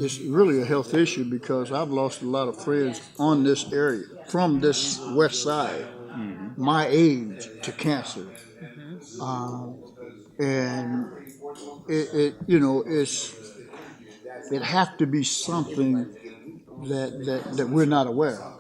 it's really a health issue because I've lost a lot of friends on this area from this west side, my age, to cancer. And it have to be something that we're not aware of.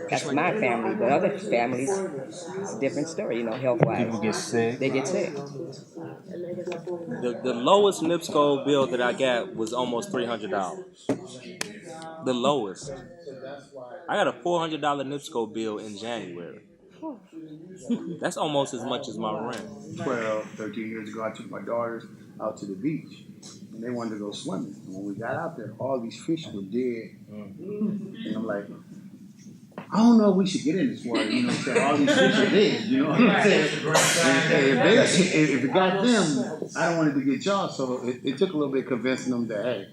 That's my family, but other families, it's a different story, health-wise. People get sick. They get sick. The lowest NIPSCO bill that I got was almost $300. The lowest. I got a $400 NIPSCO bill in January. That's almost as much as my rent. 12, 13 years ago, I took my daughters out to the beach, and they wanted to go swimming. And when we got out there, all these fish were dead. And I'm like, I don't know if we should get in this water, you know what I'm saying? All these fish are dead, you know what I'm saying? If it got them, I don't want it to get y'all. So it took a little bit convincing them that, hey,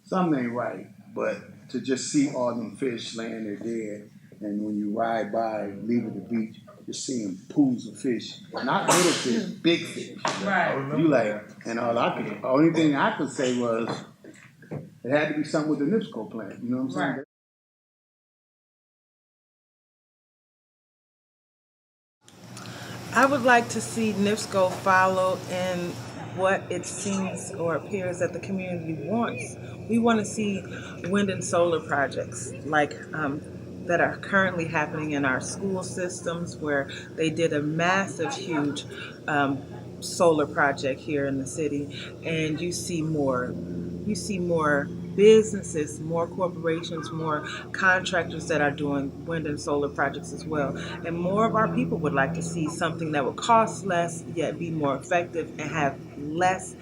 something ain't right. But to just see all them fish laying there dead, and when you ride by, leaving the beach, you're seeing pools of fish. Not little fish, big fish. Right. You like, and the only thing I could say was, it had to be something with the NIPSCO plant, you know what I'm saying? Right. I would like to see NIPSCO follow in what it seems or appears that the community wants. We want to see wind and solar projects like that are currently happening in our school systems, where they did a massive, huge solar project here in the city, and you see more businesses, more corporations, more contractors that are doing wind and solar projects as well. And more of our people would like to see something that would cost less, yet be more effective and have less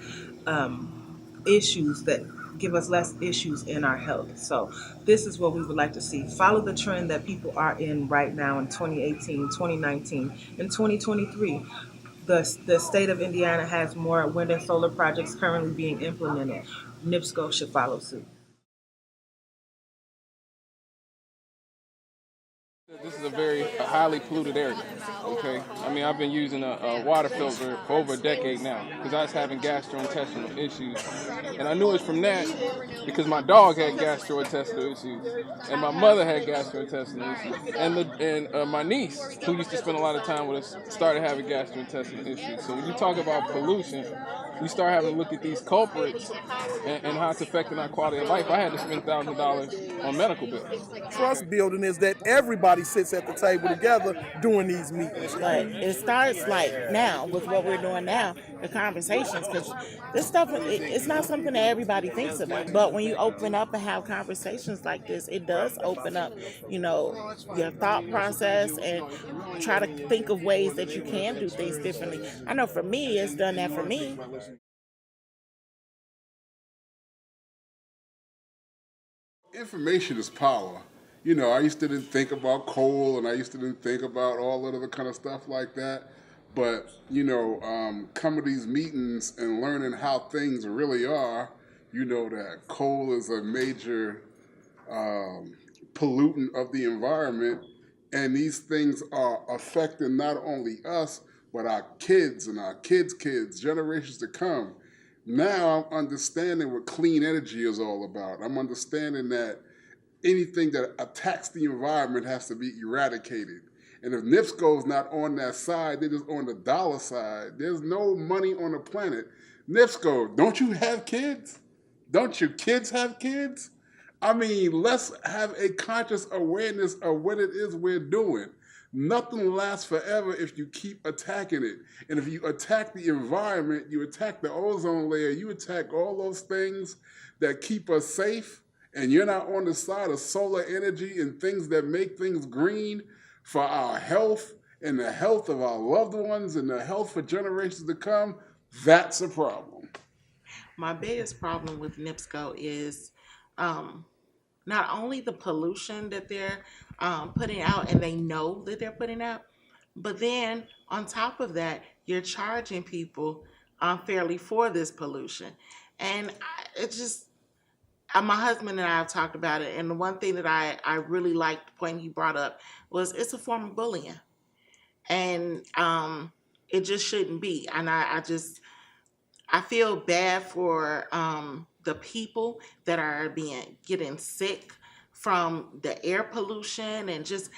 issues that give us less issues in our health. So this is what we would like to see. Follow the trend that people are in right now in 2018, 2019, and 2023. The state of Indiana has more wind and solar projects currently being implemented. NIPSCO should follow suit. This is a very highly polluted area, okay? I mean, I've been using a water filter for over a decade now because I was having gastrointestinal issues. And I knew it was from that because my dog had gastrointestinal issues and my mother had gastrointestinal issues. And my niece, who used to spend a lot of time with us, started having gastrointestinal issues. So when you talk about pollution, you start having to look at these culprits and how it's affecting our quality of life. I had to spend $1,000 on medical bills. Trust building is that everybody sits at the table together doing these meetings. But it starts like now with what we're doing now, the conversations, because this stuff, it's not something that everybody thinks about. But when you open up and have conversations like this, it does open up, your thought process and try to think of ways that you can do things differently. I know for me, it's done that for me. Information is power. I used to didn't think about coal, and I used to didn't think about all that other kind of stuff like that. But, coming to these meetings and learning how things really are, that coal is a major pollutant of the environment, and these things are affecting not only us, but our kids and our kids' kids, generations to come. Now I'm understanding what clean energy is all about. I'm understanding that anything that attacks the environment has to be eradicated. And if NIPSCO is not on that side, they're just on the dollar side. There's no money on the planet. NIPSCO, don't you have kids? Don't your kids have kids? I mean, let's have a conscious awareness of what it is we're doing. Nothing lasts forever if you keep attacking it. And if you attack the environment, you attack the ozone layer, you attack all those things that keep us safe, and you're not on the side of solar energy and things that make things green for our health and the health of our loved ones and the health for generations to come, that's a problem. My biggest problem with NIPSCO is not only the pollution that they're putting out, and they know that they're putting out, but then on top of that, you're charging people unfairly for this pollution. And my husband and I have talked about it, and the one thing that I really liked, the point he brought up, was it's a form of bullying. And it just shouldn't be. And I feel bad for the people that are getting sick from the air pollution, and just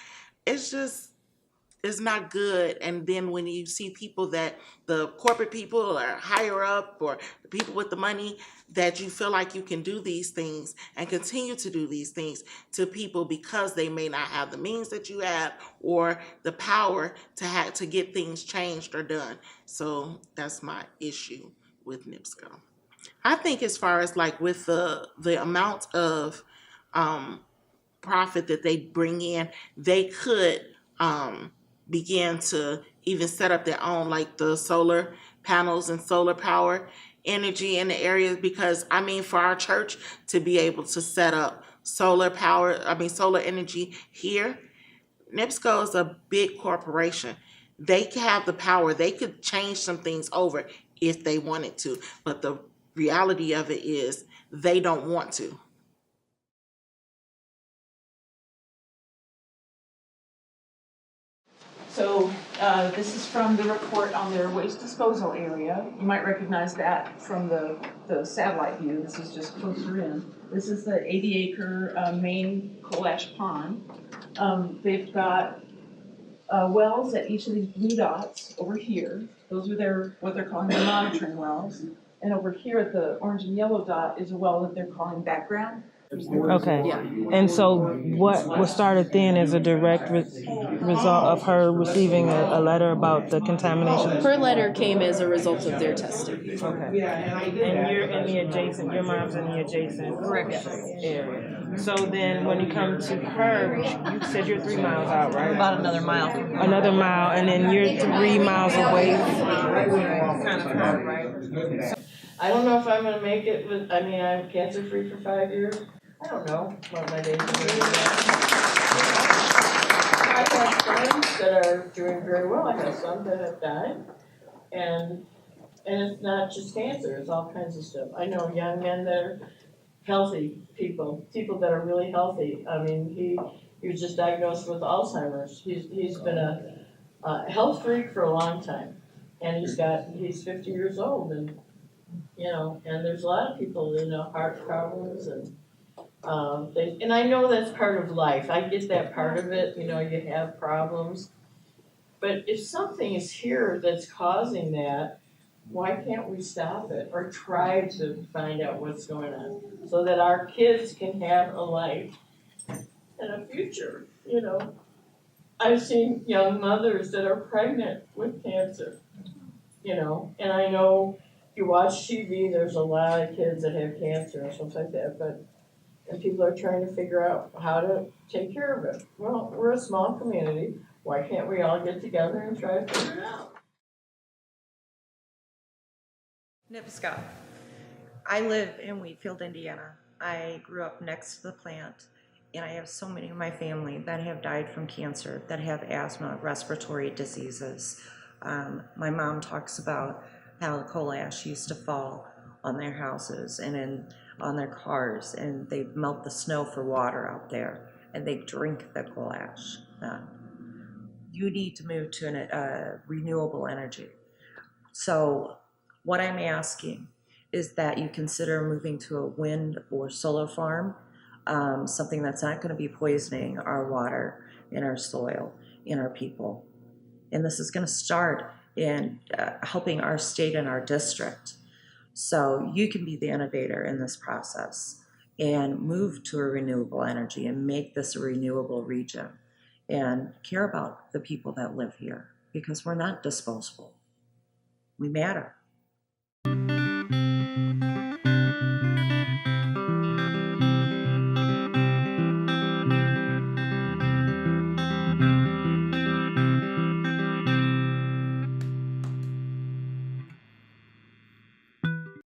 it's not good. And then when you see people that the corporate people are higher up, or the people with the money, that you feel like you can do these things and continue to do these things to people because they may not have the means that you have or the power to get things changed or done. So that's my issue with NIPSCO. I think as far as like with the amount of um, profit that they bring in, they could begin to even set up their own, like the solar panels and solar power energy in the areas. Because I mean, for our church to be able to set up solar energy here, NIPSCO is a big corporation. They can have the power. They could change some things over if they wanted to. But the reality of it is they don't want to. So this is from the report on their waste disposal area. You might recognize that from the satellite view. This is just closer in. This is the 80-acre main coal ash pond. They've got wells at each of these blue dots over here. Those are what they're calling the monitoring wells. And over here at the orange and yellow dot is a well that they're calling background. Okay. Yeah. And so what was started then is a direct result of her receiving a letter about the contamination? Her letter came as a result of their testing. Okay. And you're in the adjacent, your mom's in the adjacent area. So then when you come to her, you said you're 3 miles out, right? About another mile. Another mile, and then you're 3 miles away kind of her, right? I don't know if I'm going to make it I'm cancer free for 5 years. I don't know what my days are going to be. I have friends that are doing very well. I have some that have died. And it's not just cancer, it's all kinds of stuff. I know young men that are healthy people that are really healthy. I mean, he was just diagnosed with Alzheimer's. He's been a health freak for a long time. And he's 50 years old, and and there's a lot of people, heart problems, and and I know that's part of life. I get that part of it, you have problems. But if something is here that's causing that, why can't we stop it or try to find out what's going on so that our kids can have a life and a future, I've seen young mothers that are pregnant with cancer, and I know if you watch TV, there's a lot of kids that have cancer and stuff like that, and people are trying to figure out how to take care of it. Well, we're a small community. Why can't we all get together and try to figure it out? NIPSCO. I live in Wheatfield, Indiana. I grew up next to the plant, and I have so many of my family that have died from cancer, that have asthma, respiratory diseases. My mom talks about how the coal ash used to fall on their houses and on their cars, and they melt the snow for water out there, and they drink the coal ash. You need to move to a renewable energy. So what I'm asking is that you consider moving to a wind or solar farm, something that's not going to be poisoning our water and our soil and our people. And this is going to start in helping our state and our district. So you can be the innovator in this process and move to a renewable energy and make this a renewable region and care about the people that live here, because we're not disposable. We matter.